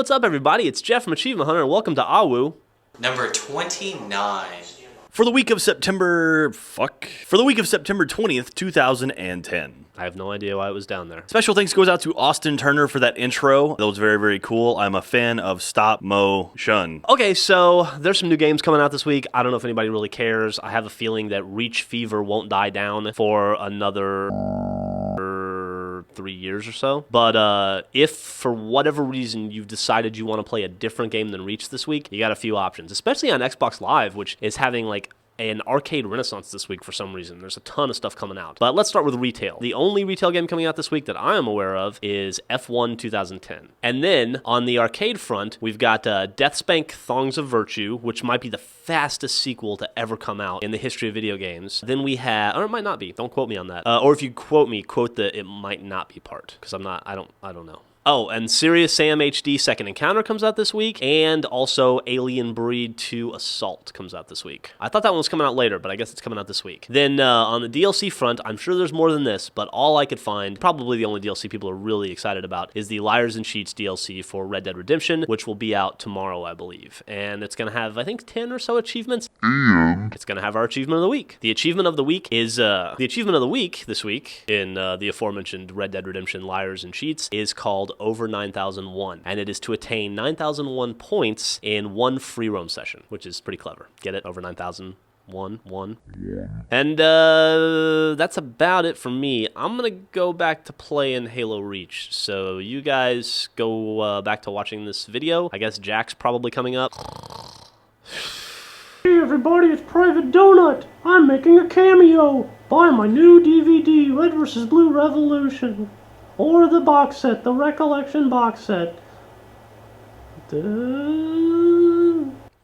what's up, everybody? It's Jeff from Achievement Hunter, and welcome to AWU. Number 29. For the week of September 20th, 2010. I have no idea why it was down there. Special thanks goes out to Austin Turner for that intro. That was very, very cool. I'm a fan of stop motion. Okay, so there's some new games coming out this week. I don't know if anybody really cares. I have a feeling that Reach Fever won't die down for another 3 years or so. But if for whatever reason you've decided you want to play a different game than Reach this week, you got a few options, especially on Xbox Live, which is having like an arcade renaissance this week for some reason. There's a ton of stuff coming out. But let's start with retail. The only retail game coming out this week that I am aware of is F1 2010. And then on the arcade front, we've got Deathspank Thongs of Virtue, which might be the fastest sequel to ever come out in the history of video games. Then we have, or it might not be. Don't quote me on that. Or if you quote me, quote the "it might not be" part, because I don't know. Oh, and Serious Sam HD Second Encounter comes out this week, and also Alien Breed 2 Assault comes out this week. I thought that one was coming out later, but I guess it's coming out this week. Then on the DLC front, I'm sure there's more than this, but all I could find, probably the only DLC people are really excited about, is the Liars and Cheats DLC for Red Dead Redemption, which will be out tomorrow, I believe. And it's going to have, I think, 10 or so achievements. It's going to have our Achievement of the Week. The Achievement of the Week is, the Achievement of the Week this week, in the aforementioned Red Dead Redemption Liars and Cheats, is called Over 9001, and it is to attain 9001 points in one free roam session, which is pretty clever. Get it? Over 9001. And that's about it for me. I'm gonna go back to playing Halo Reach, so you guys go back to watching this video. I guess Jack's probably coming up. Hey everybody, it's Private Donut. I'm making a cameo. Buy my new DVD, Red vs. Blue Revolution. Or the box set, the Recollection box set.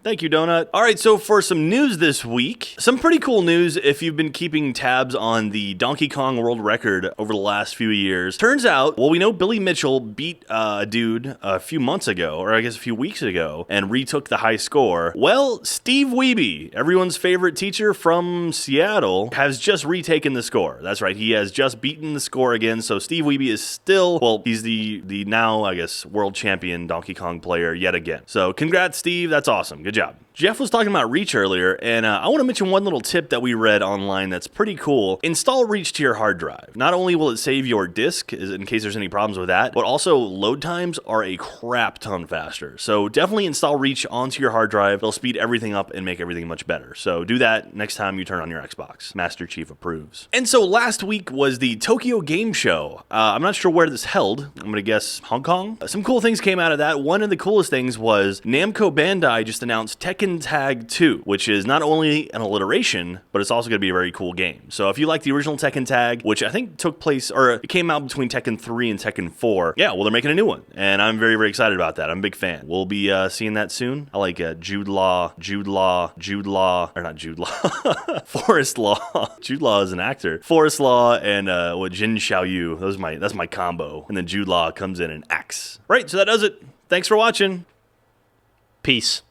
Thank you, Donut. All right, so for some news this week, some pretty cool news if you've been keeping tabs on the Donkey Kong world record over the last few years. Turns out, well, we know Billy Mitchell beat a dude a few months ago, or I guess a few weeks ago, and retook the high score. Well, Steve Wiebe, everyone's favorite teacher from Seattle, has just retaken the score. That's right, he has just beaten the score again, so Steve Wiebe is still, well, he's the now, I guess, world champion Donkey Kong player yet again. So congrats, Steve, that's awesome. Good job. Jeff was talking about Reach earlier, and I want to mention one little tip that we read online that's pretty cool. Install Reach to your hard drive. Not only will it save your disk, in case there's any problems with that, but also load times are a crap ton faster. So definitely install Reach onto your hard drive. It'll speed everything up and make everything much better. So do that next time you turn on your Xbox. Master Chief approves. And so last week was the Tokyo Game Show. I'm not sure where this held. I'm going to guess Hong Kong. Some cool things came out of that. One of the coolest things was Namco Bandai just announced Tekken Tag 2, which is not only an alliteration, but it's also going to be a very cool game. So if you like the original Tekken Tag, which I think took place, or it came out between Tekken 3 and Tekken 4, yeah, well, they're making a new one, and I'm very, very excited about that. I'm a big fan. We'll be seeing that soon. I like Jude Law, or not Jude Law, Forrest Law. Jude Law is an actor. Forrest Law and Jin Xiaoyu. That's my combo. And then Jude Law comes in and acts. Right, so that does it. Thanks for watching. Peace.